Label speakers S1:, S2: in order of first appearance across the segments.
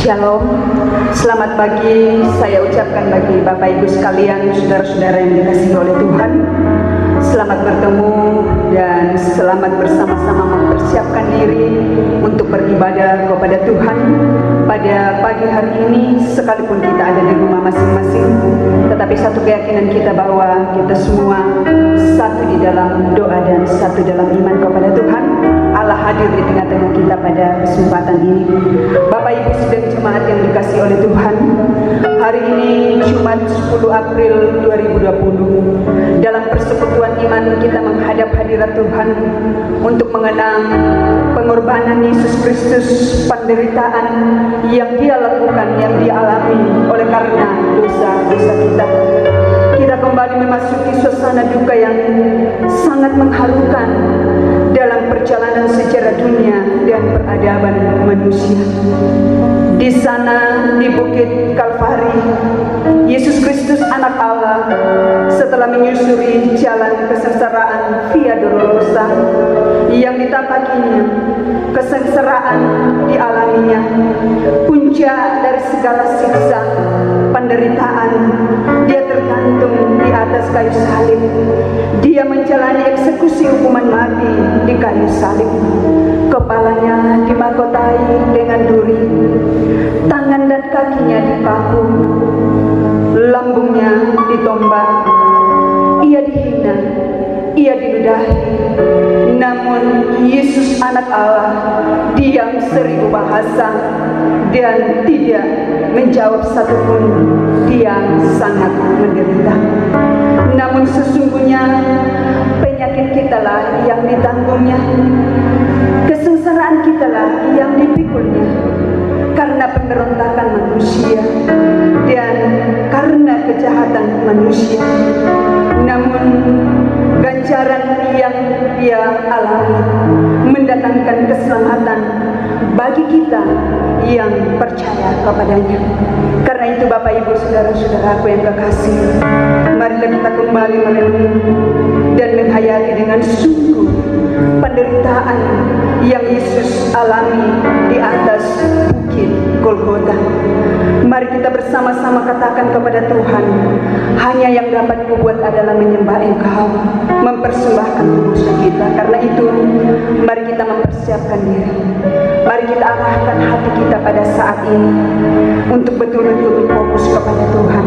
S1: Shalom, selamat pagi saya ucapkan bagi Bapak Ibu sekalian, saudara-saudara yang dikasihi oleh Tuhan. Selamat bertemu dan selamat bersama-sama mempersiapkan diri untuk beribadah kepada Tuhan pada pagi hari ini. Sekalipun kita ada di rumah masing-masing, tetapi satu keyakinan kita bahwa kita semua satu di dalam doa dan satu dalam iman kepada Tuhan. Allah hadir di tengah-tengah kita pada kesempatan ini. Bapak Ibu sedang jemaat yang dikasihi oleh Tuhan, hari ini Jumat 10 April 2020, dalam persekutuan iman kita menghadap hadirat Tuhan untuk mengenang pengorbanan Yesus Kristus, penderitaan yang Dia lakukan, yang Dia alami oleh karena dosa-dosa kita. Kita kembali memasuki suasana duka yang sangat mengharukan dalam perjalanan sejarah dunia dan peradaban manusia. Di sana, di Bukit Kalvari, Yesus Kristus anak Allah setelah menyusuri jalan kesengsaraan Via Dolorosa yang ditapakinya, kesengsaraan dialaminya, puncak dari segala siksa, penderitaan, Dia tergantung di atas kayu salib. Dia menjalani eksekusi hukuman mati di kayu salib. Kepalanya dimahkotai dengan duri, tangan dan kakinya dipaku, lambungnya ditombak. Ia dihina, ia diludahi, namun Yesus anak Allah diam 1000 bahasa dan tidak menjawab satupun. Dia sangat menderita, namun sesungguhnya penyakit kitalah yang ditanggungnya, kesengsaraan kitalah yang dipikulnya, karena pemberontakan manusia dan karena kejahatan manusia. Namun ganjaran yang Dia alami mendatangkan keselamatan bagi kita yang percaya kepadanya. Karena itu Bapak Ibu saudara-saudaraku yang kekasih, marilah kita kembali merenung dan menghayati dengan sungguh penderitaan yang Yesus alami di atas bukit Golgota. Mari kita bersama-sama katakan kepada Tuhan, hanya yang dapat kubuat adalah menyembah Engkau, mempersembahkan tubuh kita. Karena itu mari kita mempersiapkan diri, mari kita arahkan hati kita pada saat ini untuk betul-betul fokus kepada Tuhan.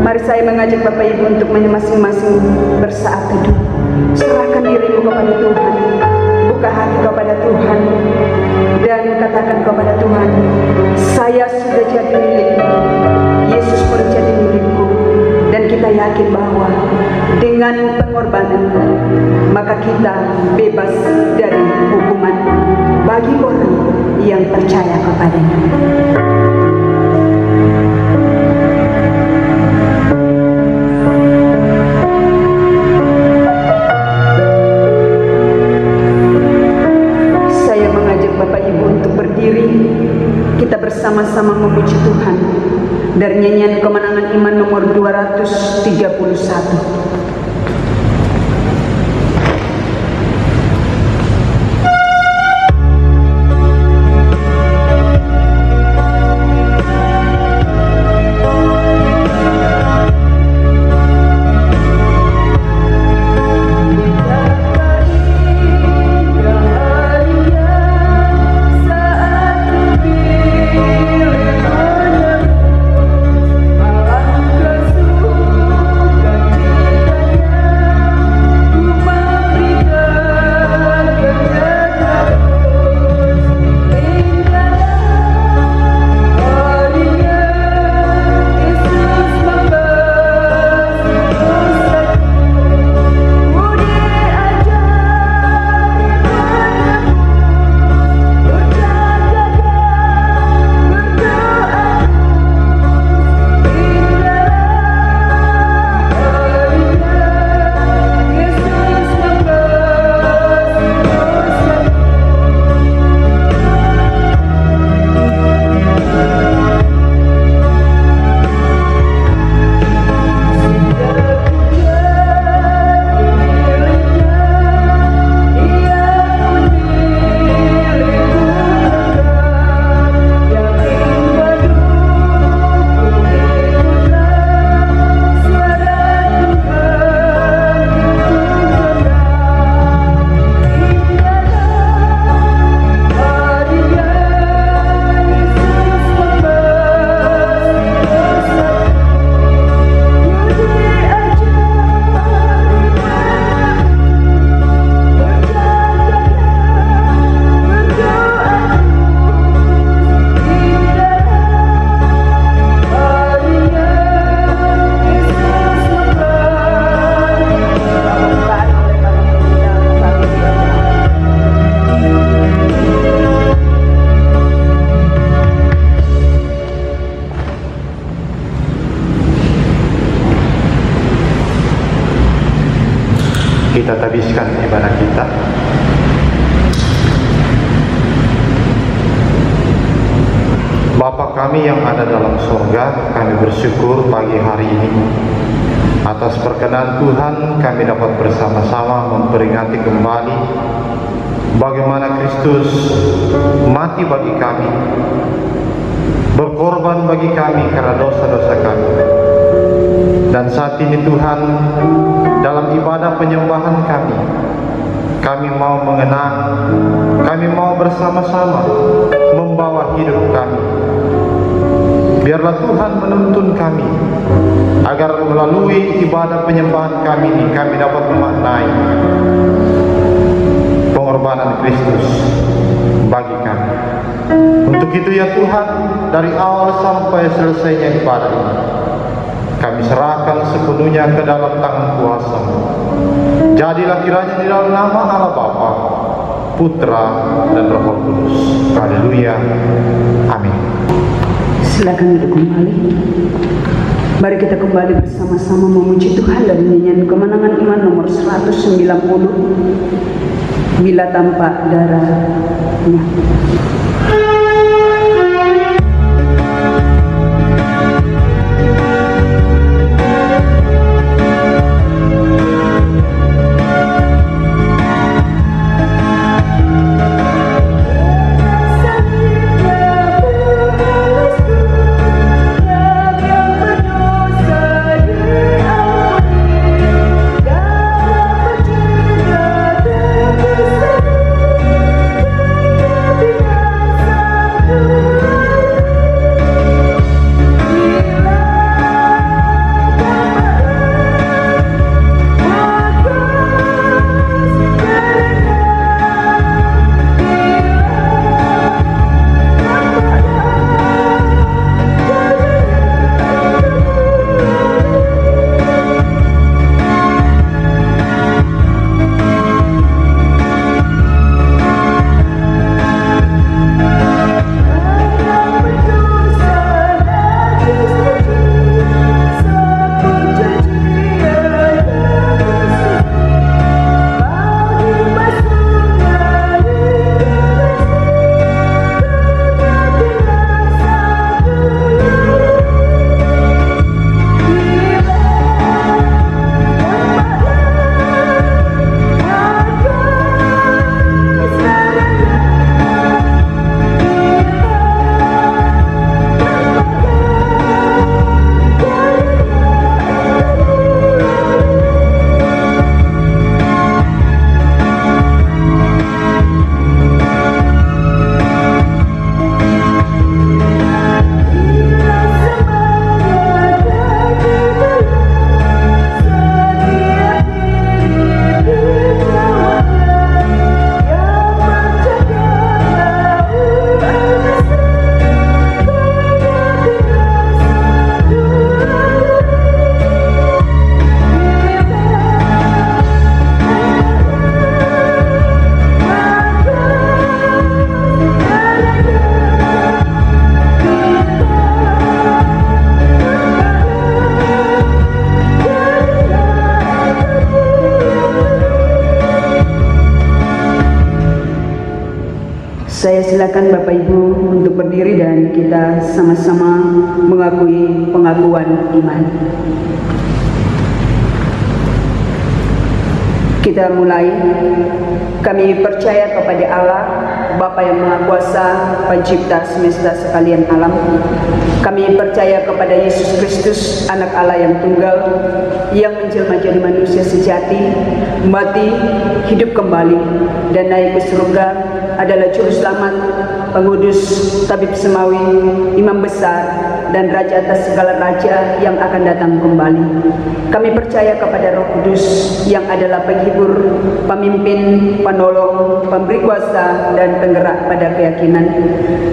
S1: Mari saya mengajak Bapak Ibu untuk masing-masing bersaat teduh. Serahkan dirimu kepada Tuhan, buka hati kepada Tuhan, dan katakan kepada Tuhan, saya sudah jadi milikmu, Yesus pun jadi milikku. Dan kita yakin bahwa dengan pengorbananmu maka kita bebas dari hukuman bagi orang yang percaya kepadanya. Saya mengajak Bapak Ibu untuk berdiri, kita bersama-sama memuji Tuhan dari nyanyian Kemenangan Iman nomor 231.
S2: Alangkah sukacita kami yang ada dalam surga, kami bersyukur pagi hari ini atas perkenan Tuhan kami dapat bersama-sama memperingati kembali bagaimana Kristus mati bagi kami, berkorban bagi kami karena dosa-dosa kami. Dan saat ini Tuhan, dalam ibadah penyembahan kami mau mengenang, kami mau bersama-sama membawa hidup kami. Biarlah Tuhan menuntun kami agar melalui ibadah penyembahan kami ini kami dapat memaknai pengorbanan Kristus bagi kami. Untuk itu ya Tuhan, dari awal sampai selesainya ibadah ini kami serahkan sepenuhnya ke dalam tangan kuasa-Mu. Jadilah kiranya di dalam nama Allah Bapa, Putra, dan Roh Kudus. Haleluya. Amin.
S1: Silakan duduk kembali. Mari kita kembali bersama-sama memuji Tuhan dari nyanyian Kemenangan Iman nomor 190, Bila Tanpa Darahnya. Saya silakan Bapak Ibu untuk berdiri dan kita sama-sama mengakui pengakuan iman. Kita mulai. Kami percaya kepada Allah, Bapa yang Maha Kuasa, Pencipta semesta sekalian alam. Kami percaya kepada Yesus Kristus, Anak Allah yang tunggal, yang menjelma jadi manusia sejati, mati, hidup kembali, dan naik ke surga, adalah Juru Selamat, Pengudus, Tabib Semawi, Imam Besar, dan Raja atas segala raja yang akan datang kembali. Kami percaya kepada Roh Kudus yang adalah penghibur, pemimpin, penolong, pemberi kuasa, dan penggerak pada keyakinan.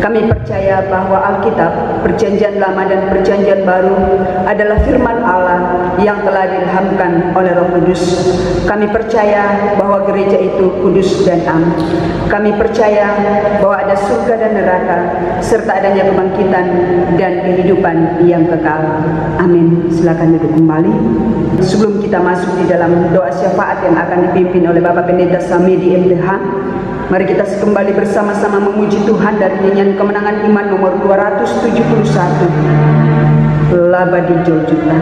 S1: Kami percaya bahwa Alkitab, Perjanjian Lama dan Perjanjian Baru adalah firman Allah yang telah diilhamkan oleh Roh Kudus. Kami percaya bahwa gereja itu kudus dan am. Kami percaya bahwa ada surga dan neraka, serta adanya kebangkitan dan kehidupan yang kekal. Amin. Silakan duduk kembali. Sebelum kita masuk di dalam doa syafaat yang akan dipimpin oleh Bapak Pendeta Samedi MDH, mari kita kembali bersama-sama memuji Tuhan dari nyanyian kemenangan iman nomor 271, Laba di Joljuta.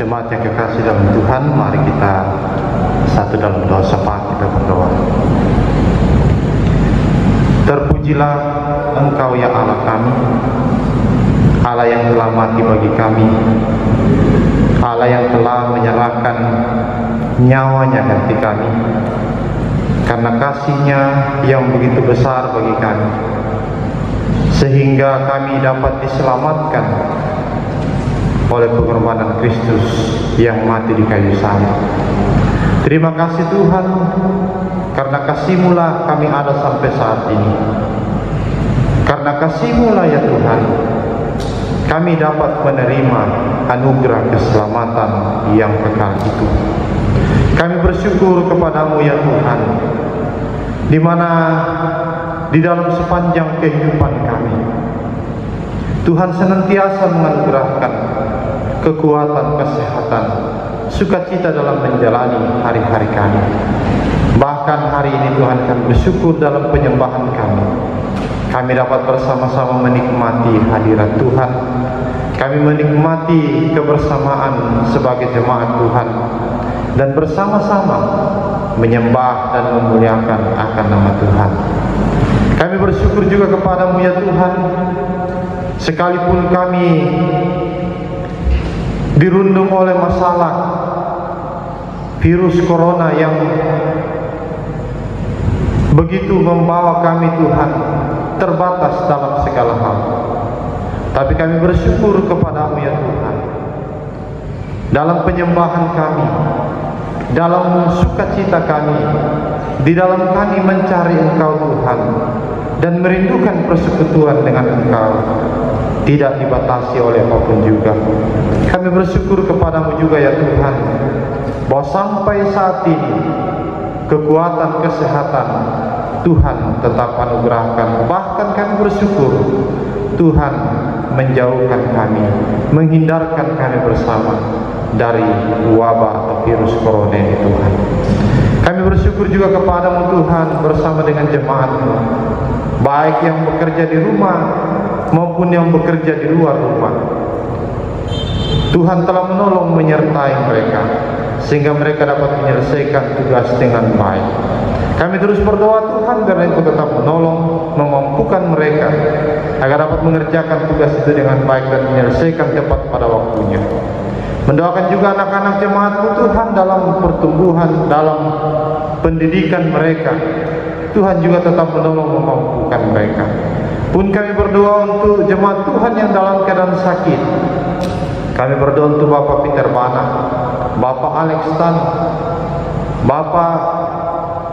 S2: Jemaat yang kekasih dalam Tuhan, mari kita satu dalam doa syafaat, kita berdoa. Terpujilah Engkau ya Allah kami, Allah yang telah mati bagi kami, Allah yang telah menyerahkan nyawanya ganti kami, karena kasih-Nya yang begitu besar bagi kami, sehingga kami dapat diselamatkan oleh pengorbanan Kristus yang mati di kayu salib. Terima kasih Tuhan, karena kasih-Mu lah kami ada sampai saat ini. Karena kasih-Mu lah ya Tuhan, kami dapat menerima anugerah keselamatan yang kekal itu. Kami bersyukur kepada-Mu ya Tuhan, di mana di dalam sepanjang kehidupan kami, Tuhan senantiasa menganugerahkan kekuatan, kesehatan, sukacita dalam menjalani hari-hari kami. Bahkan hari ini Tuhan kami bersyukur dalam penyembahan kami. Kami dapat bersama-sama menikmati hadirat Tuhan. Kami menikmati kebersamaan sebagai jemaat Tuhan, dan bersama-sama menyembah dan memuliakan akan nama Tuhan. Kami bersyukur juga kepada-Mu ya Tuhan, sekalipun kami dirundung oleh masalah virus corona yang begitu membawa kami Tuhan terbatas dalam segala hal, tapi kami bersyukur kepada-Mu ya Tuhan, dalam penyembahan kami, dalam sukacita kami, di dalam kami mencari Engkau Tuhan, dan merindukan persekutuan dengan Engkau, tidak dibatasi oleh apapun juga. Kami bersyukur kepadamu juga ya Tuhan, bahwa sampai saat ini kekuatan kesehatan Tuhan tetap anugerahkan. Bahkan kami bersyukur Tuhan menjauhkan kami, menghindarkan kami bersama dari wabah atau virus corona ini Tuhan. Kami bersyukur juga kepadamu Tuhan, bersama dengan jemaat-Mu, baik yang bekerja di rumah maupun yang bekerja di luar rumah. Tuhan telah menolong menyertai mereka, sehingga mereka dapat menyelesaikan tugas dengan baik. Kami terus berdoa Tuhan, biar Engkau tetap menolong, memampukan mereka agar dapat mengerjakan tugas itu dengan baik dan menyelesaikan tepat pada waktunya. Mendoakan juga anak-anak jemaat-Mu Tuhan dalam pertumbuhan, dalam pendidikan mereka. Tuhan juga tetap menolong, memampukan mereka. Pun kami berdoa untuk jemaat Tuhan yang dalam keadaan sakit. Kami berdoa untuk Bapak Peter Bana, Bapak Alex Tan, Bapak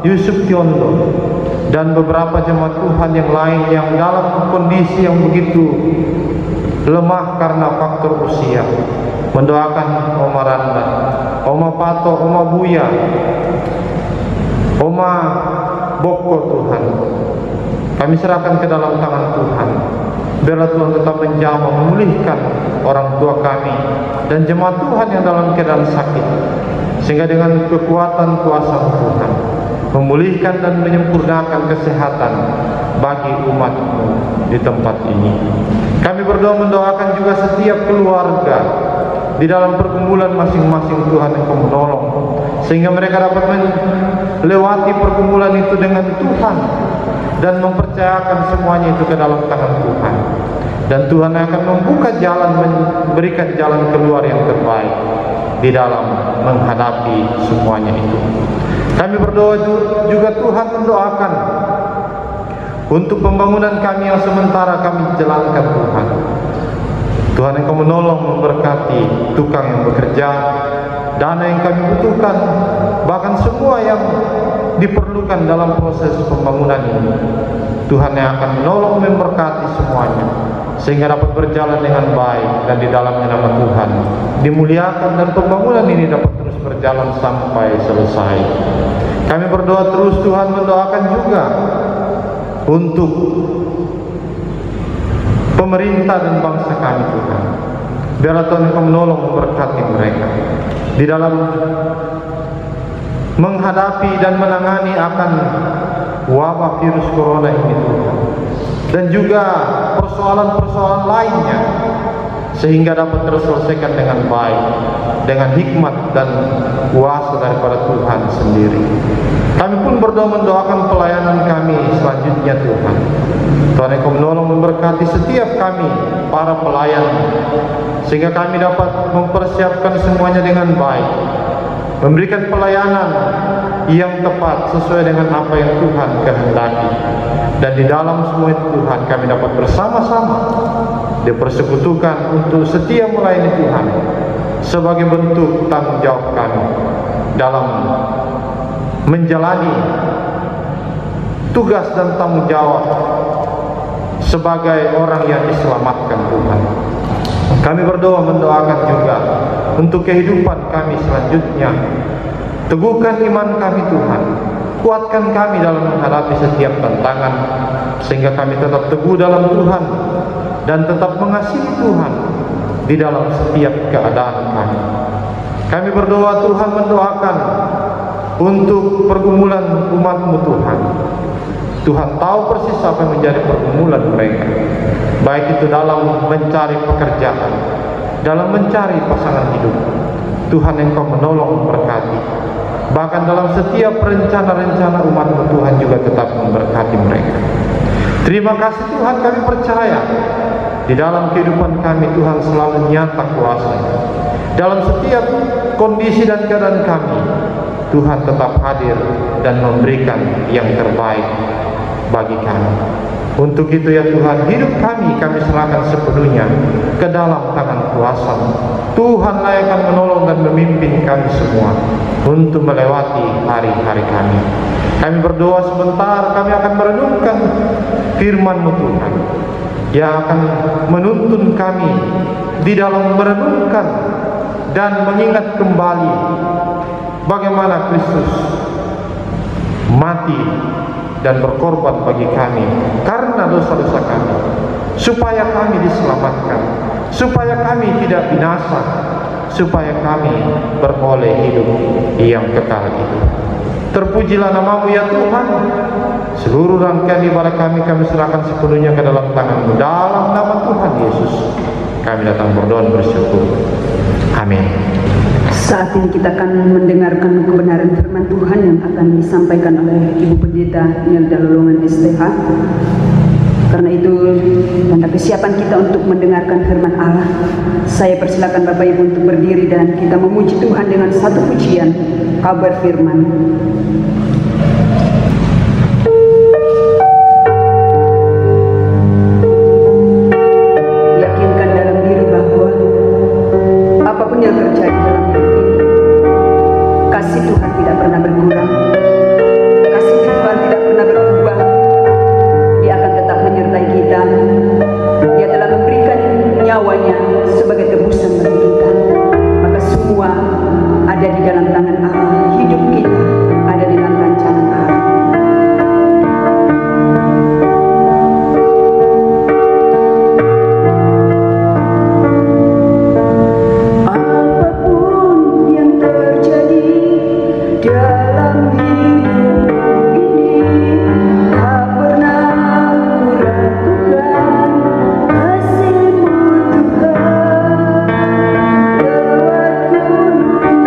S2: Yusuf Tiondo, dan beberapa jemaat Tuhan yang lain yang dalam kondisi yang begitu lemah karena faktor usia. Mendoakan Oma Randa, Oma Pato, Oma Buya, Oma Boko Tuhan. Kami serahkan ke dalam tangan Tuhan. Biarlah Tuhan tetap menjamah, memulihkan orang tua kami dan jemaat Tuhan yang dalam keadaan sakit, sehingga dengan kekuatan kuasa Tuhan memulihkan dan menyempurnakan kesehatan bagi umat-Mu di tempat ini. Kami berdoa mendoakan juga setiap keluarga di dalam pergumulan masing-masing. Tuhan Engkau menolong, sehingga mereka dapat melewati pergumulan itu dengan Tuhan dan mempercayakan semuanya itu ke dalam tangan Tuhan. Dan Tuhan akan membuka jalan, memberikan jalan keluar yang terbaik di dalam menghadapi semuanya itu. Kami berdoa juga Tuhan mendoakan untuk pembangunan kami yang sementara kami jalankan Tuhan. Tuhan Engkau menolong, memberkati tukang yang bekerja, dana yang kami butuhkan, bahkan semua yang diperlukan dalam proses pembangunan ini. Tuhan yang akan menolong, memberkati semuanya, sehingga dapat berjalan dengan baik dan di dalamnya nama Tuhan dimuliakan dan pembangunan ini dapat terus berjalan sampai selesai. Kami berdoa terus Tuhan, mendoakan juga untuk pemerintah dan bangsa kami Tuhan. Biarlah Tuhan Engkau menolong, memberkati mereka di dalam menghadapi dan menangani akan wabah virus corona ini Tuhan, dan juga persoalan-persoalan lainnya, sehingga dapat terselesaikan dengan baik, dengan hikmat dan kuasa daripada Tuhan sendiri. Kami pun berdoa mendoakan pelayanan kami selanjutnya Tuhan. Tuhan Engkau menolong, memberkati setiap kami para pelayan, sehingga kami dapat mempersiapkan semuanya dengan baik, memberikan pelayanan yang tepat sesuai dengan apa yang Tuhan kehendaki. Dan di dalam semua itu Tuhan, kami dapat bersama-sama dipersekutukan untuk setia melayani Tuhan sebagai bentuk tanggung jawab kami dalam menjalani tugas dan tanggung jawab sebagai orang yang diselamatkan Tuhan. Kami berdoa mendoakan juga untuk kehidupan kami selanjutnya. Teguhkan iman kami Tuhan, kuatkan kami dalam menghadapi setiap tantangan, sehingga kami tetap teguh dalam Tuhan dan tetap mengasihi Tuhan di dalam setiap keadaan kami. Kami berdoa Tuhan, mendoakan untuk pergumulan umat-Mu Tuhan. Tuhan tahu persis apa yang menjadi pergumulan mereka, baik itu dalam mencari pekerjaan, dalam mencari pasangan hidup. Tuhan Engkau menolong, memberkati. Bahkan dalam setiap rencana-rencana umat-Mu Tuhan juga tetap memberkati mereka. Terima kasih Tuhan, kami percaya di dalam kehidupan kami Tuhan selalu nyata kuasa. Dalam setiap kondisi dan keadaan kami, Tuhan tetap hadir dan memberikan yang terbaik bagi kami. Untuk itu ya Tuhan, hidup kami serahkan sepenuhnya ke dalam tangan kuasa. Tuhanlah yang akan menolong dan memimpin kami semua untuk melewati hari-hari kami. Kami berdoa sebentar, kami akan merenungkan firman-Mu Tuhan, yang akan menuntun kami di dalam merenungkan dan mengingat kembali bagaimana Kristus mati dan berkorban bagi kami karena dosa-dosa kami, supaya kami diselamatkan, supaya kami tidak binasa, supaya kami beroleh hidup yang kekal itu. Terpujilah nama-Mu ya Tuhan. Seluruh rangkaian ibadah kami serahkan sepenuhnya ke dalam tangan-Mu. Dalam nama Tuhan Yesus kami datang berdoa dan bersyukur. Amin.
S1: Saat ini kita akan mendengarkan kebenaran firman Tuhan yang akan disampaikan oleh Ibu Pendeta Nelda Lolongan STH. Karena itu, tanda kesiapan kita untuk mendengarkan firman Allah. Saya persilakan Bapak Ibu untuk berdiri dan kita memuji Tuhan dengan satu pujian, kabar firman. Yakinkan dalam diri bahwa apapun yang terjadi dalam hidup ini, kasih Tuhan tidak pernah berkurang, kasih Tuhan tidak pernah berubah. Dia akan tetap menyertai kita. Dia telah memberikan nyawanya sebagai tebusan bagi kita. Maka semua ada di dalam tangan Allah. Hidup kita ada di dalam rancangan Allah. Apapun yang terjadi dalam hidup ini, tak pernah ku ragukan kasih-Mu Tuhan. Lewat gunung yang tinggi, dalam lembah yang curam, tak pernah ku ragukan janji-Mu Tuhan.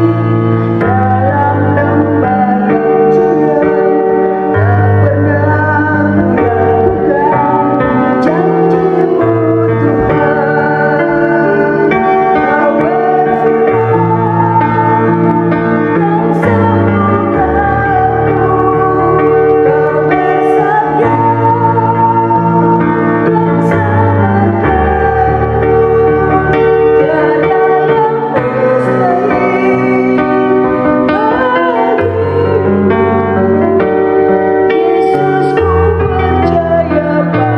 S1: Kau berfirman dan sembuhkanku, Kau bersabda dan selamatkanku. Tiada yang mustahil bagimu. Yesus, ku percaya padamu.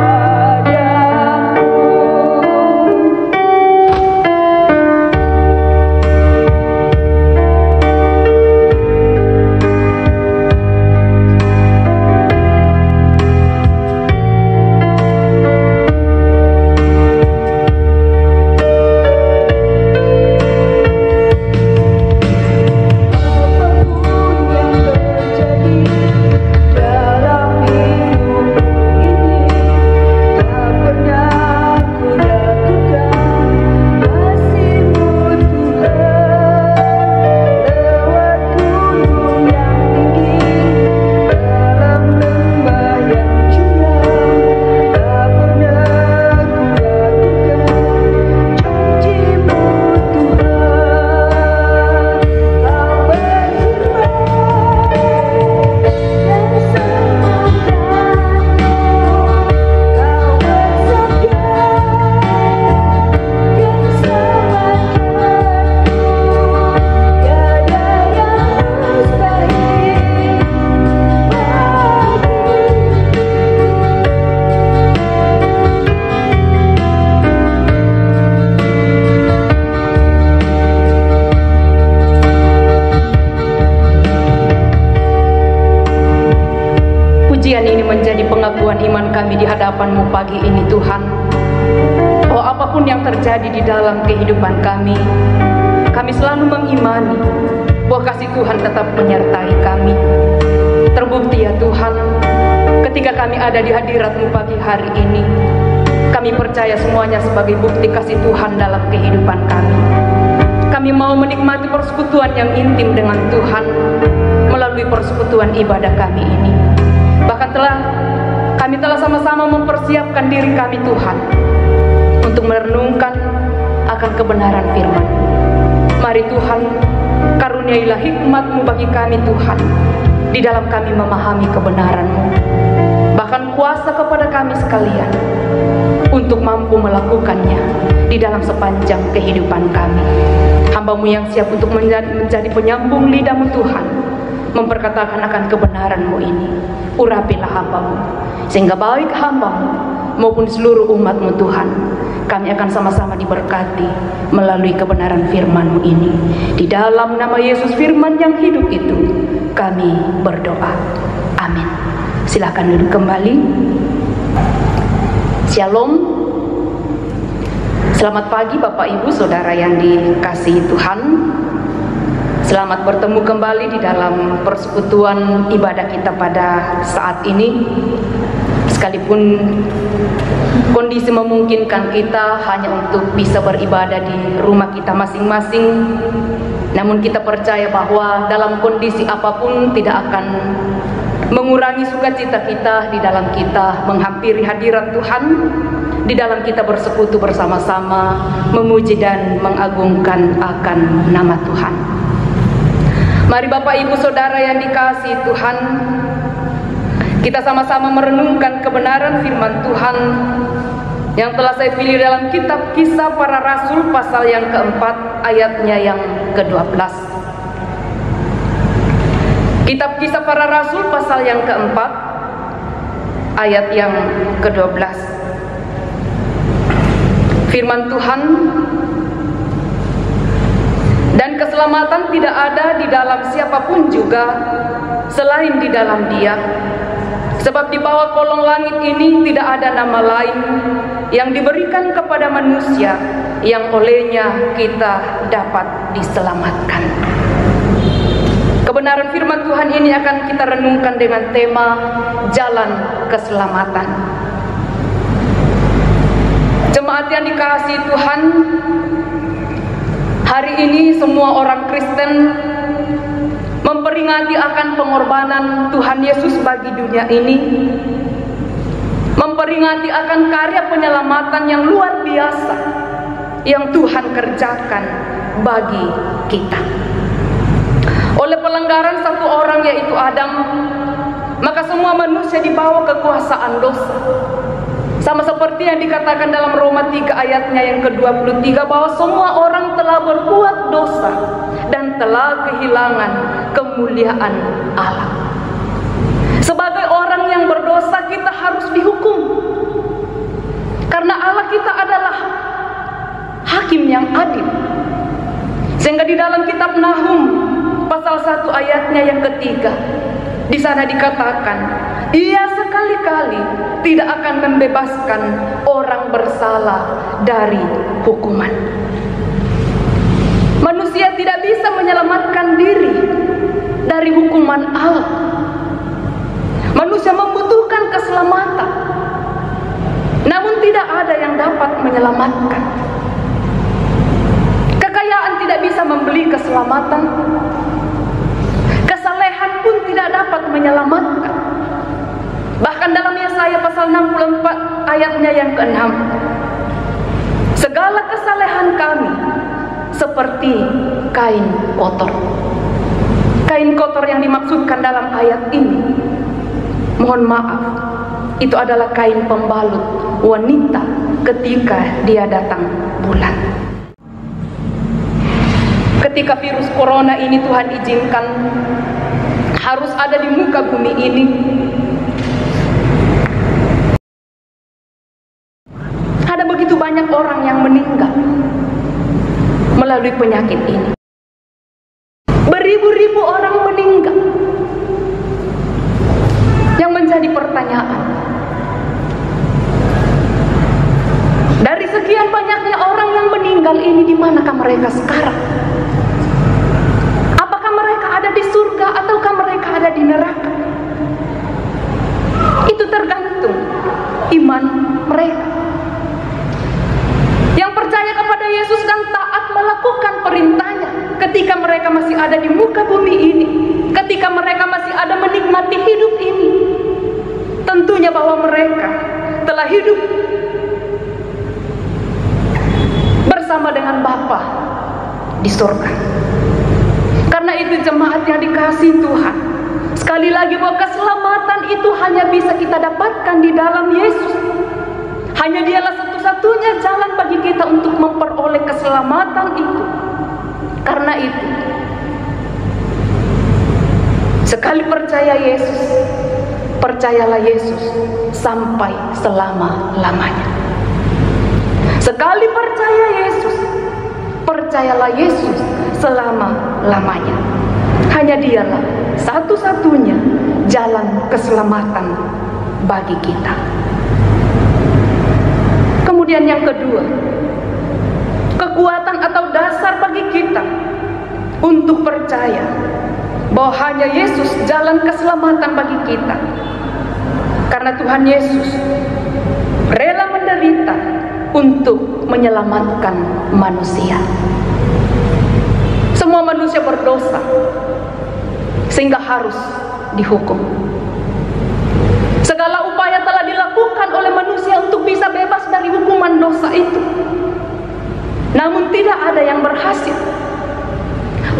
S1: Apapun yang terjadi dalam hidup ini, tak pernah ku ragukan kasih-Mu Tuhan. Lewat gunung yang tinggi, dalam lembah yang curam, tak pernah ku ragukan janji-Mu Tuhan. Kau berfirman dan sembuhkanku, Kau bersabda dan selamatkanku. Tiada yang mustahil
S3: Pujian ini menjadi pengakuan iman kami di hadapan-Mu pagi ini Tuhan. Oh, apapun yang terjadi di dalam kehidupan kami selalu mengimani bahwa kasih Tuhan tetap menyertai kami. Terbukti ya Tuhan, ketika kami ada di hadirat-Mu pagi hari ini, kami percaya semuanya sebagai bukti kasih Tuhan dalam kehidupan kami. Kami mau menikmati persekutuan yang intim dengan Tuhan melalui persekutuan ibadah kami ini. Bahkan kami telah sama-sama mempersiapkan diri kami Tuhan untuk merenungkan akan kebenaran firman. Mari Tuhan, karuniailah hikmat-Mu bagi kami Tuhan, di dalam kami memahami kebenaran-Mu. Bahkan kuasa kepada kami sekalian untuk mampu melakukannya di dalam sepanjang kehidupan kami. Hamba-Mu yang siap untuk menjadi penyambung lidah-Mu Tuhan, memperkatakan akan kebenaran-Mu ini. Urapilah hamba-Mu, sehingga baik hamba-Mu maupun seluruh umat-Mu Tuhan, kami akan sama-sama diberkati melalui kebenaran firman-Mu ini. Di dalam nama Yesus firman yang hidup itu, kami berdoa. Amin. Silakan duduk kembali. Shalom. Selamat pagi Bapak Ibu Saudara yang dikasihi Tuhan. Selamat bertemu kembali di dalam persekutuan ibadah kita pada saat ini. Sekalipun kondisi memungkinkan kita hanya untuk bisa beribadah di rumah kita masing-masing, namun kita percaya bahwa dalam kondisi apapun tidak akan mengurangi sukacita kita di dalam kita menghampiri hadirat Tuhan, di dalam kita bersekutu bersama-sama memuji dan mengagungkan akan nama Tuhan. Mari Bapak Ibu Saudara yang dikasihi Tuhan, kita sama-sama merenungkan kebenaran firman Tuhan yang telah saya pilih dalam kitab Kisah Para Rasul pasal yang keempat ayatnya yang ke-12. Kitab Kisah Para Rasul pasal yang keempat ayat yang ke-12. Firman Tuhan, dan keselamatan tidak ada di dalam siapapun juga selain di dalam Dia, sebab di bawah kolong langit ini tidak ada nama lain yang diberikan kepada manusia yang olehnya kita dapat diselamatkan. Kebenaran firman Tuhan ini akan kita renungkan dengan tema jalan keselamatan. Jemaat yang dikasihi Tuhan, hari ini semua orang Kristen memperingati akan pengorbanan Tuhan Yesus bagi dunia ini, memperingati akan karya penyelamatan yang luar biasa yang Tuhan kerjakan bagi kita. Oleh pelanggaran satu orang, yaitu Adam, maka semua manusia dibawa kekuasaan dosa. Sama seperti yang dikatakan dalam Roma 3 ayatnya yang ke-23, bahwa semua orang telah berbuat dosa dan telah kehilangan kemuliaan Allah. Sebagai orang yang berdosa, kita harus dihukum, karena Allah kita adalah hakim yang adil. Sehingga di dalam kitab Nahum pasal 1 ayatnya yang ketiga, di sana dikatakan, Ia sekali-kali tidak akan membebaskan orang bersalah dari hukuman. Manusia tidak bisa menyelamatkan diri dari hukuman Allah. Manusia membutuhkan keselamatan, namun tidak ada yang dapat menyelamatkan. Kekayaan tidak bisa membeli keselamatan. Kesalehan pun tidak dapat menyelamatkan. Bahkan dalam Yesaya pasal 64 ayatnya yang ke-6, segala kesalehan kami seperti kain kotor. Kain kotor yang dimaksudkan dalam ayat ini, mohon maaf, itu adalah kain pembalut wanita ketika dia datang bulan. Ketika virus corona ini Tuhan izinkan harus ada di muka bumi ini, ada begitu banyak orang yang meninggal melalui penyakit ini. Beribu-ribu orang meninggal. Yang menjadi pertanyaan, dari sekian banyaknya orang yang meninggal ini, di manakah mereka sekarang? Apakah mereka ada di surga ataukah mereka ada di neraka? Itu tergantung iman mereka. Yang percaya kepada Yesus dan taat melakukan perintahnya ketika mereka masih ada di muka bumi ini, ketika mereka masih ada menikmati hidup ini, tentunya bahwa mereka telah hidup bersama dengan Bapa di surga. Karena itu jemaat yang dikasihi Tuhan, Sekali lagi bahwa keselamatan itu hanya bisa kita dapatkan di dalam Yesus. Hanya Dialah satu-satunya jalan bagi kita untuk memperoleh keselamatan itu. Karena itu, sekali percaya Yesus, percayalah Yesus sampai selama-lamanya. Sekali percaya Yesus, percayalah Yesus selama-lamanya. Hanya Dialah satu-satunya jalan keselamatan bagi kita. Kemudian yang kedua, kekuatan atau dasar bagi kita untuk percaya bahwa hanya Yesus jalan keselamatan bagi kita. Karena Tuhan Yesus rela menderita untuk menyelamatkan manusia. Semua manusia berdosa sehingga harus dihukum. Segala upaya telah dilakukan oleh manusia untuk bisa bebas dari hukuman dosa itu. Namun tidak ada yang berhasil.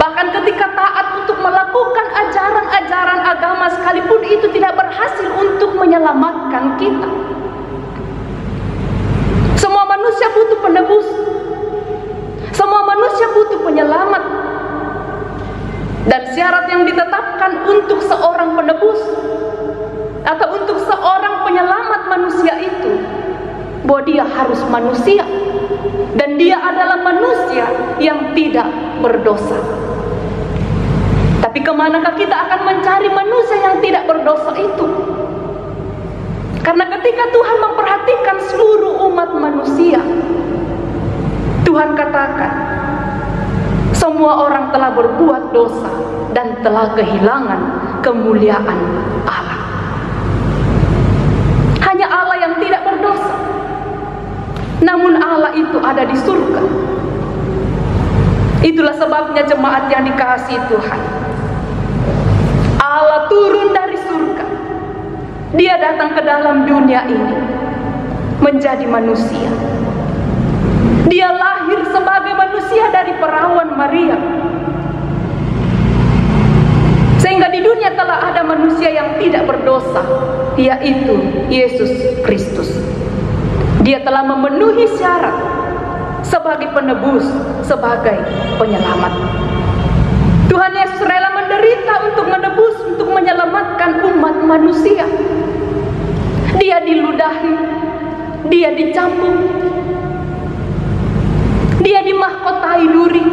S3: Bahkan ketika taat untuk melakukan ajaran-ajaran agama sekalipun itu tidak berhasil untuk menyelamatkan kita. Semua manusia butuh penebus. Semua manusia butuh penyelamat. Dan syarat yang ditetapkan untuk seorang penebus atau untuk seorang penyelamat manusia itu, bahwa dia harus manusia dan dia adalah manusia yang tidak berdosa. Tapi kemanakah kita akan mencari manusia yang tidak berdosa itu? Karena ketika Tuhan memperhatikan seluruh umat manusia, Tuhan katakan, semua orang telah berbuat dosa dan telah kehilangan kemuliaan Allah. Hanya Allah yang tidak berdosa. Namun Allah itu ada di surga. Itulah sebabnya jemaat yang dikasihi Tuhan, Allah turun dari surga. Dia datang ke dalam dunia ini menjadi manusia. Dia lahir sebagai manusia dari perawan Maria. Sehingga di dunia telah ada manusia yang tidak berdosa, yaitu Yesus Kristus. Dia telah memenuhi syarat sebagai penebus, sebagai penyelamat. Tuhan Yesus rela menderita untuk menebus, untuk menyelamatkan umat manusia. Dia diludahi, dia dicambuk, dia dimahkotai duri,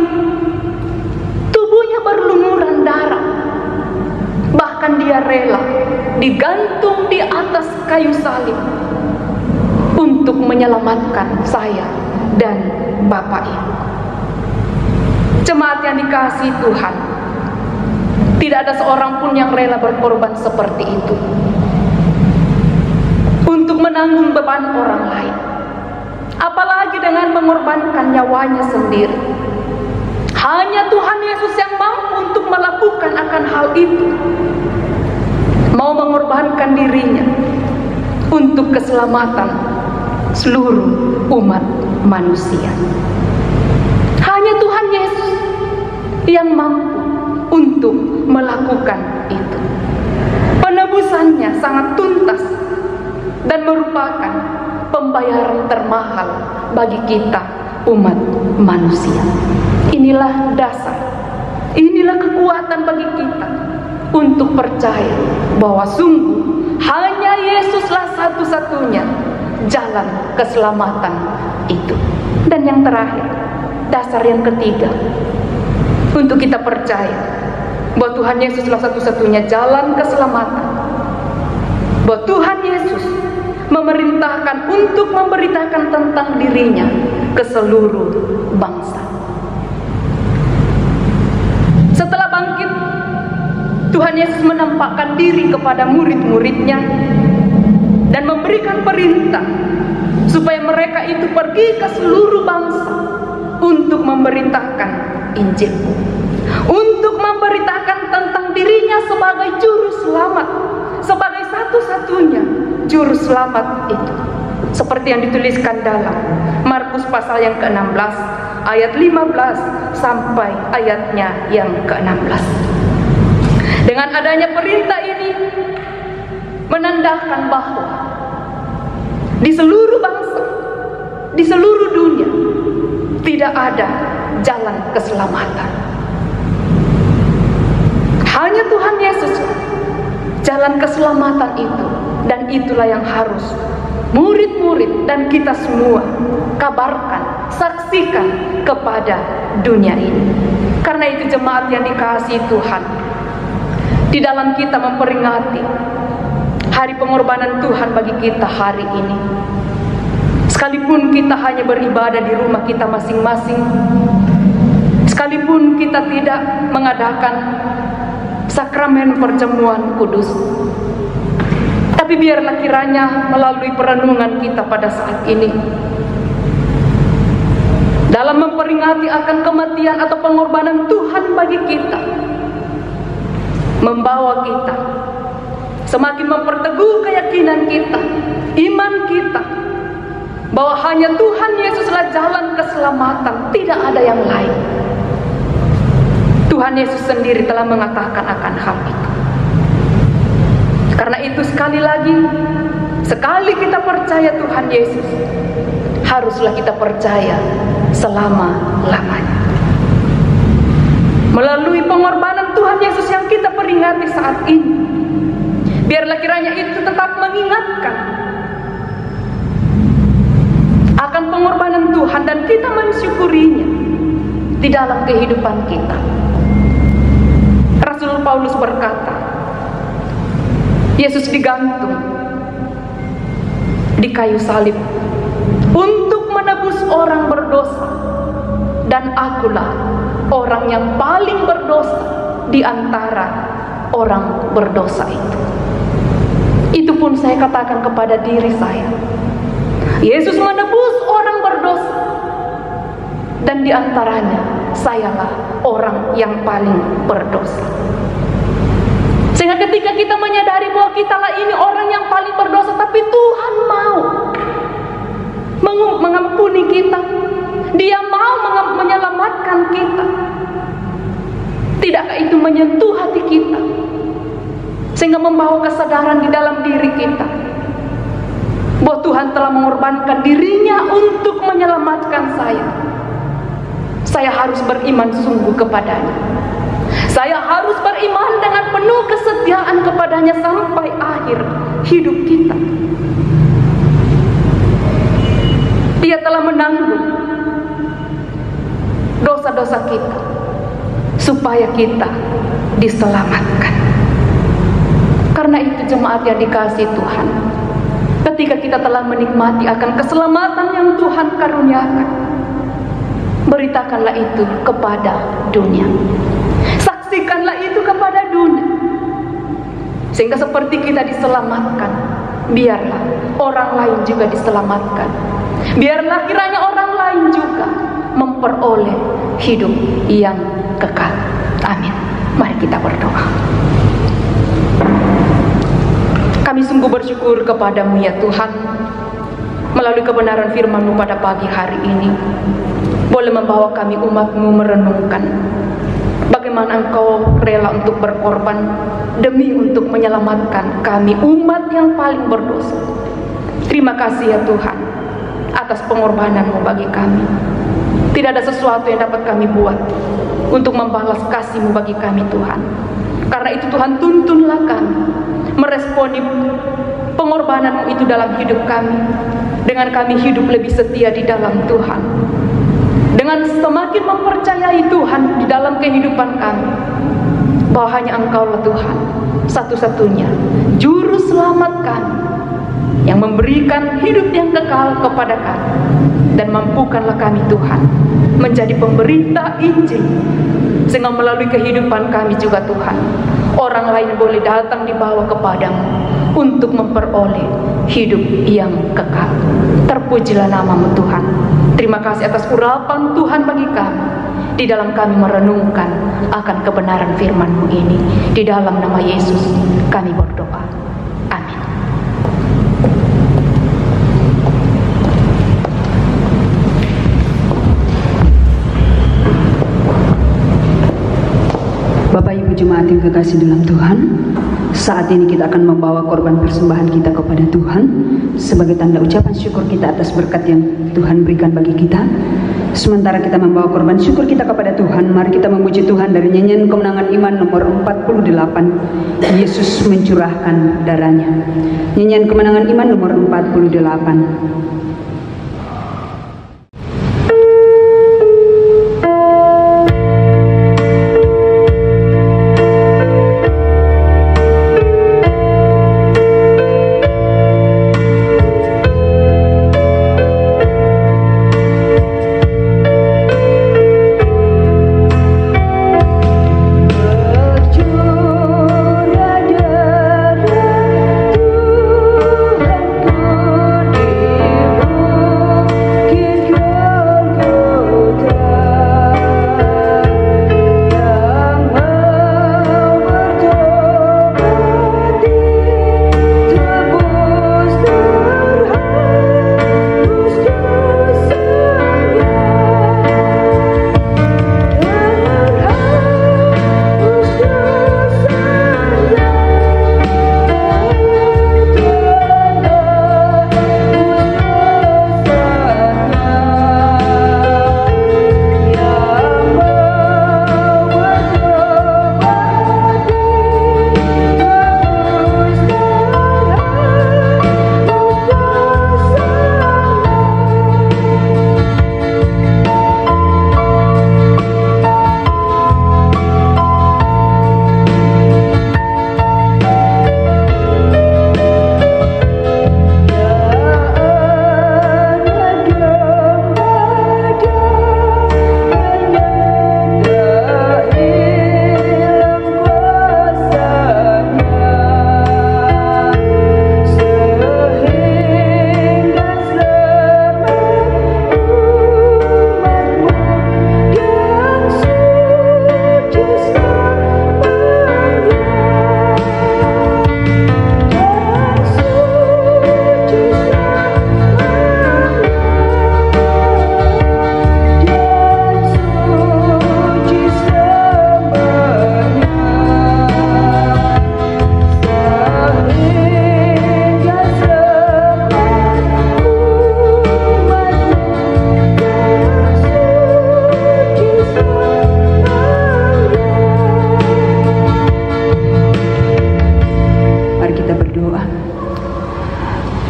S3: tubuhnya berlumuran darah. Bahkan dia rela digantung di atas kayu salib untuk menyelamatkan saya dan Bapak Ibu. Jemaat yang dikasihi Tuhan, tidak ada seorang pun yang rela berkorban seperti itu untuk menanggung beban orang lain, apalagi dengan mengorbankan nyawanya sendiri. Hanya Tuhan Yesus yang mampu untuk melakukan akan hal itu, mau mengorbankan dirinya untuk keselamatan seluruh umat manusia. Hanya Tuhan Yesus yang mampu untuk melakukan itu. Penebusannya sangat tuntas dan merupakan pembayaran termahal bagi kita umat manusia. Inilah dasar, inilah kekuatan bagi kita untuk percaya bahwa sungguh hanya Yesuslah satu-satunya jalan keselamatan itu. Dan yang terakhir, dasar yang ketiga, untuk kita percaya bahwa Tuhan Yesuslah satu-satunya jalan keselamatan, bahwa Tuhan Yesus memerintahkan untuk memberitakan tentang dirinya ke seluruh bangsa. Setelah bangkit, Tuhan Yesus menampakkan diri kepada murid-muridnya dan memberikan perintah supaya mereka itu pergi ke seluruh bangsa untuk memberitakan Injil, untuk memberitakan tentang dirinya sebagai juru selamat, sebagai satu-satunya juru selamat itu, seperti yang dituliskan dalam Markus pasal yang ke-16 ayat 15 sampai ayatnya yang ke-16. Dengan adanya perintah menandakan bahwa di seluruh bangsa, di seluruh dunia, tidak ada jalan keselamatan. Hanya Tuhan Yesus jalan keselamatan itu, dan itulah yang harus murid-murid dan kita semua kabarkan, saksikan kepada dunia ini. Karena itu jemaat yang dikasihi Tuhan, di dalam kita memperingati hari pengorbanan Tuhan bagi kita hari ini, sekalipun kita hanya beribadah di rumah kita masing-masing, sekalipun kita tidak mengadakan sakramen perjamuan kudus, tapi biarlah kiranya melalui perenungan kita pada saat ini, dalam memperingati akan kematian atau pengorbanan Tuhan bagi kita, membawa kita semakin memperteguh keyakinan kita, iman kita, bahwa hanya Tuhan Yesuslah jalan keselamatan, tidak ada yang lain. Tuhan Yesus sendiri telah mengatakan akan hal itu. Karena itu sekali lagi, sekali kita percaya Tuhan Yesus, haruslah kita percaya selama-lamanya. Melalui pengorbanan Tuhan Yesus yang kita peringati saat ini, biarlah kiranya itu tetap mengingatkan akan pengorbanan Tuhan dan kita mensyukurinya di dalam kehidupan kita. Rasul Paulus berkata, Yesus digantung di kayu salib untuk menebus orang berdosa, dan akulah orang yang paling berdosa di antara orang berdosa itu. Itu pun saya katakan kepada diri saya, Yesus menebus orang berdosa, dan di antaranya sayalah orang yang paling berdosa. Sehingga ketika kita menyadari bahwa kitalah ini orang yang paling berdosa, tapi Tuhan mau mengampuni kita, Dia mau menyelamatkan kita, tidakkah itu menyentuh hati kita, sehingga membawa kesadaran di dalam diri kita bahwa Tuhan telah mengorbankan dirinya untuk menyelamatkan saya. Saya harus beriman sungguh kepadanya. Saya harus beriman dengan penuh kesetiaan kepadanya sampai akhir hidup kita. Dia telah menanggung dosa-dosa kita supaya kita diselamatkan. Karena itu jemaat yang dikasihi Tuhan, ketika kita telah menikmati akan keselamatan yang Tuhan karuniakan, beritakanlah itu kepada dunia, saksikanlah itu kepada dunia, sehingga seperti kita diselamatkan, biarlah orang lain juga diselamatkan. Biarlah kiranya orang lain juga memperoleh hidup yang kekal. Amin. Mari kita berdoa. Kami sungguh bersyukur kepadamu ya Tuhan, melalui kebenaran firman-Mu pada pagi hari ini, boleh membawa kami umat-Mu merenungkan bagaimana Engkau rela untuk berkorban demi untuk menyelamatkan kami, umat yang paling berdosa. Terima kasih ya Tuhan atas pengorbanan-Mu bagi kami. Tidak ada sesuatu yang dapat kami buat untuk membalas kasih-Mu bagi kami Tuhan. Karena itu Tuhan, tuntunlah kami meresponi pengorbanan-Mu itu dalam hidup kami, dengan kami hidup lebih setia di dalam Tuhan, dengan semakin mempercayai Tuhan di dalam kehidupan kami, bahwa hanya Engkaulah Tuhan satu-satunya juru selamat kami, yang memberikan hidup yang kekal kepada kami. Dan mampukanlah kami Tuhan menjadi pemberita Injil, sehingga melalui kehidupan kami juga Tuhan, orang lain boleh datang dibawa kepadamu untuk memperoleh hidup yang kekal. Terpujilah nama-Mu Tuhan. Terima kasih atas urapan Tuhan bagi kami, di dalam kami merenungkan akan kebenaran firman-Mu ini. Di dalam nama Yesus kami berdoa. Amin.
S1: Bapak Ibu jemaat yang kekasih dalam Tuhan, Saat ini kita akan membawa korban persembahan kita kepada Tuhan sebagai tanda ucapan syukur kita atas berkat yang Tuhan berikan bagi kita. Sementara kita membawa korban syukur kita kepada Tuhan, mari kita memuji Tuhan dari nyanyian Kemenangan Iman nomor 48, Yesus mencurahkan darahnya. Nyanyian Kemenangan Iman nomor 48.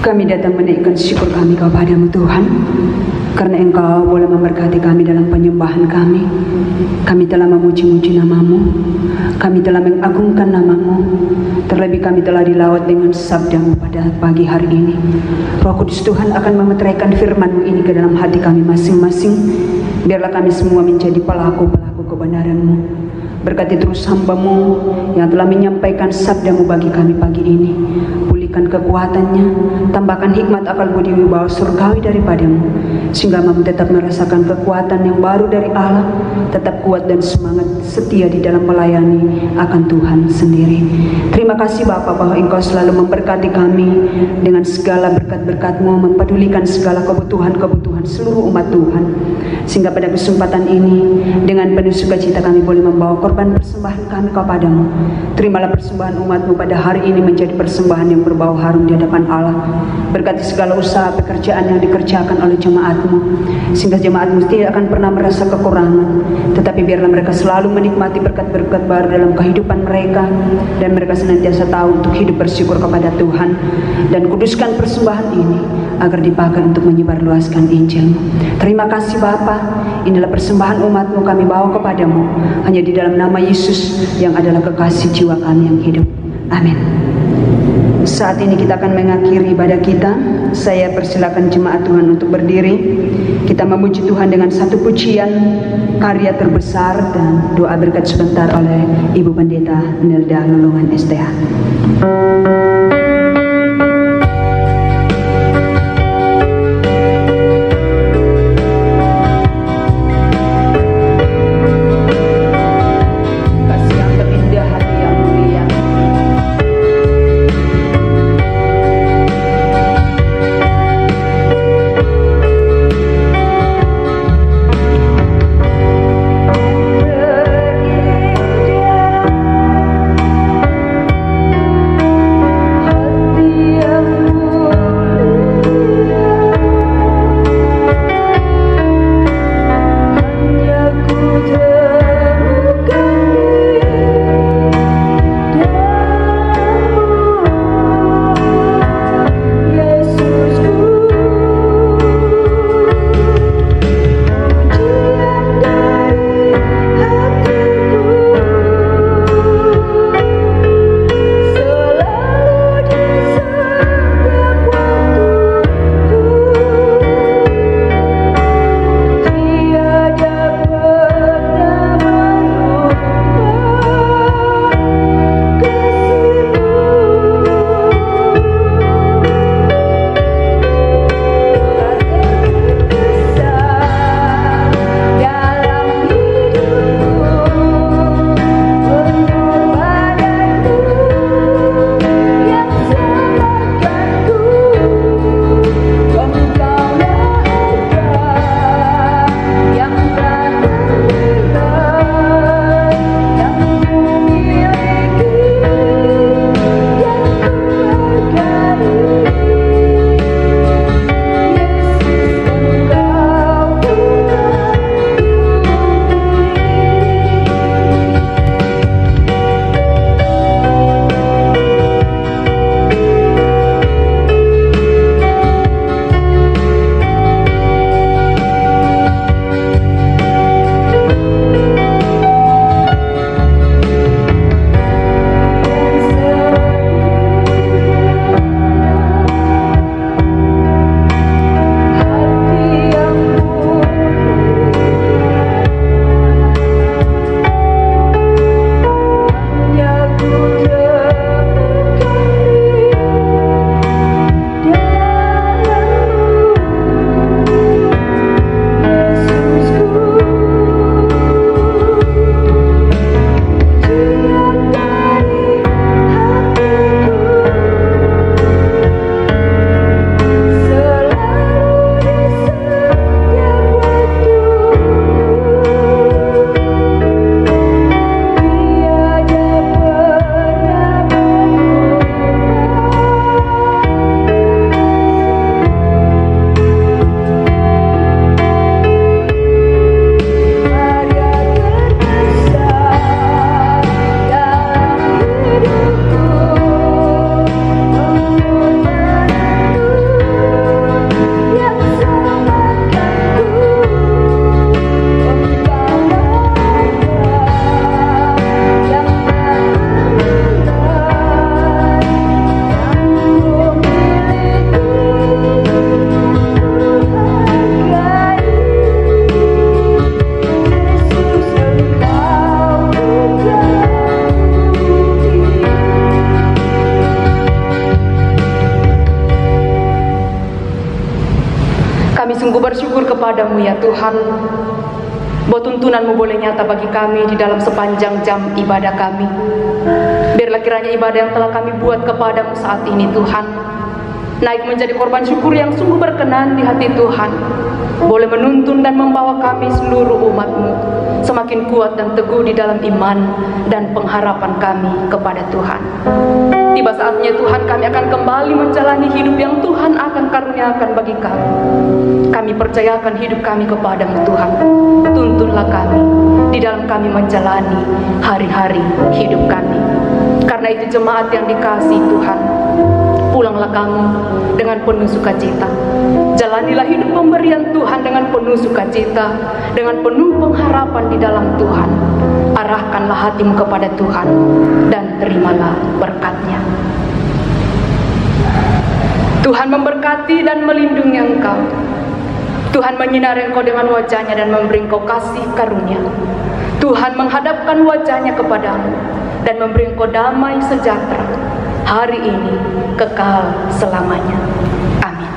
S1: Kami datang menaikkan syukur kami kepadamu Tuhan, karena Engkau boleh memberkati kami dalam penyembahan kami. Kami telah memuji-muji namamu, kami telah mengagungkan namamu, terlebih kami telah dilawat dengan sabdamu pada pagi hari ini. Roh Kudus Tuhan akan memeteraikan firman-Mu ini ke dalam hati kami masing-masing. Biarlah kami semua menjadi pelaku-pelaku kebenaran-Mu. Berkati terus hamba-Mu yang telah menyampaikan sabda-Mu bagi kami pagi ini. Pulihkan kekuatannya, tambahkan hikmat akal budi wibawa surgawi daripada-Mu, sehingga Mu tetap merasakan kekuatan yang baru dari Allah, tetap kuat dan semangat setia di dalam melayani akan Tuhan sendiri. Terima kasih Bapa bahwa Engkau selalu memberkati kami dengan segala berkat-berkat-Mu, mempedulikan segala kebutuhan-kebutuhan seluruh umat Tuhan, sehingga pada kesempatan ini dengan penuh sukacita kami boleh membawa korban persembahan kami kepadamu. Terimalah persembahan umat-Mu pada hari ini menjadi persembahan yang berbau harum di hadapan Allah. Berkati segala usaha pekerjaan yang dikerjakan oleh jemaat-Mu, sehingga jemaat-Mu tidak akan pernah merasa kekurangan, tetapi biarlah mereka selalu menikmati berkat-berkat baru dalam kehidupan mereka, dan mereka senantiasa tahu untuk hidup bersyukur kepada Tuhan. Dan kuduskan persembahan ini agar dipakai untuk menyebarluaskan Injil-Mu. Terima kasih Bapa, inilah persembahan umat-Mu kami bawa kepadamu, hanya di dalam nama Yesus yang adalah kekasih jiwa kami yang hidup. Amin. Saat ini kita akan mengakhiri ibadah kita. Saya persilakan jemaat Tuhan untuk berdiri. Kita memuji Tuhan dengan satu pujian karya terbesar dan doa berkat sebentar oleh Ibu Pendeta Nelda Lolongan STH.
S3: kepadamu ya Tuhan, bahwa tuntunan-Mu boleh nyata bagi kami di dalam sepanjang jam ibadah kami. Biarlah kiranya ibadah yang telah kami buat kepadamu saat ini Tuhan, naik menjadi korban syukur yang sungguh berkenan di hati Tuhan, boleh menuntun dan membawa kami seluruh umat-Mu semakin kuat dan teguh di dalam iman dan pengharapan kami kepada Tuhan. Tiba saatnya Tuhan, kami akan kembali menjalani hidup yang Tuhan akan karuniakan bagi kami. Kami percayakan hidup kami kepadamu Tuhan. Tuntunlah kami di dalam kami menjalani hari-hari hidup kami. Karena itu jemaat yang dikasihi Tuhan, pulanglah kamu dengan penuh sukacita. Jalanilah hidup pemberian Tuhan dengan penuh sukacita, dengan penuh pengharapan di dalam Tuhan. Arahkanlah hatimu kepada Tuhan dan terimalah berkat-Nya. Tuhan memberkati dan melindungi engkau. Tuhan menyinari engkau dengan wajah-Nya dan memberi engkau kasih karunia. Tuhan menghadapkan wajah-Nya kepadamu dan memberi engkau damai sejahtera hari ini kekal selamanya. Amin.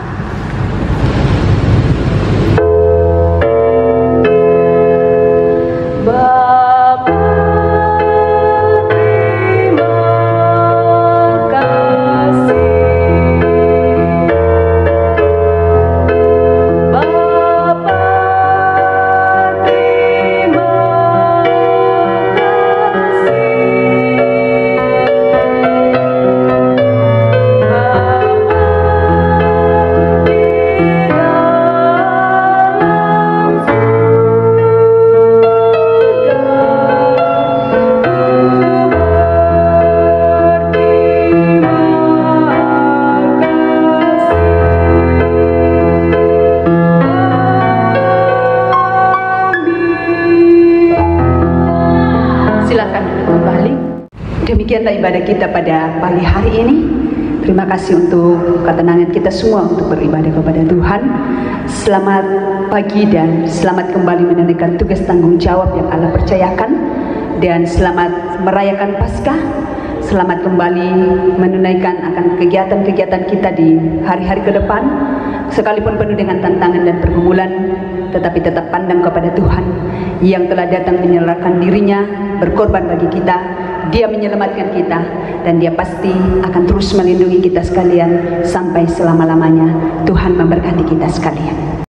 S1: Demikianlah ibadah kita pada pagi hari ini. Terima kasih untuk ketenangan kita semua untuk beribadah kepada Tuhan. Selamat pagi dan selamat kembali menunaikan tugas tanggung jawab yang Allah percayakan. Dan selamat merayakan Paskah. Selamat kembali menunaikan akan kegiatan-kegiatan kita di hari-hari ke depan. Sekalipun penuh dengan tantangan dan pergumulan, tetapi tetap pandang kepada Tuhan yang telah datang menyerahkan dirinya, berkorban bagi kita. Dia menyelamatkan kita dan Dia pasti akan terus melindungi kita sekalian sampai selama-lamanya. Tuhan memberkati kita sekalian.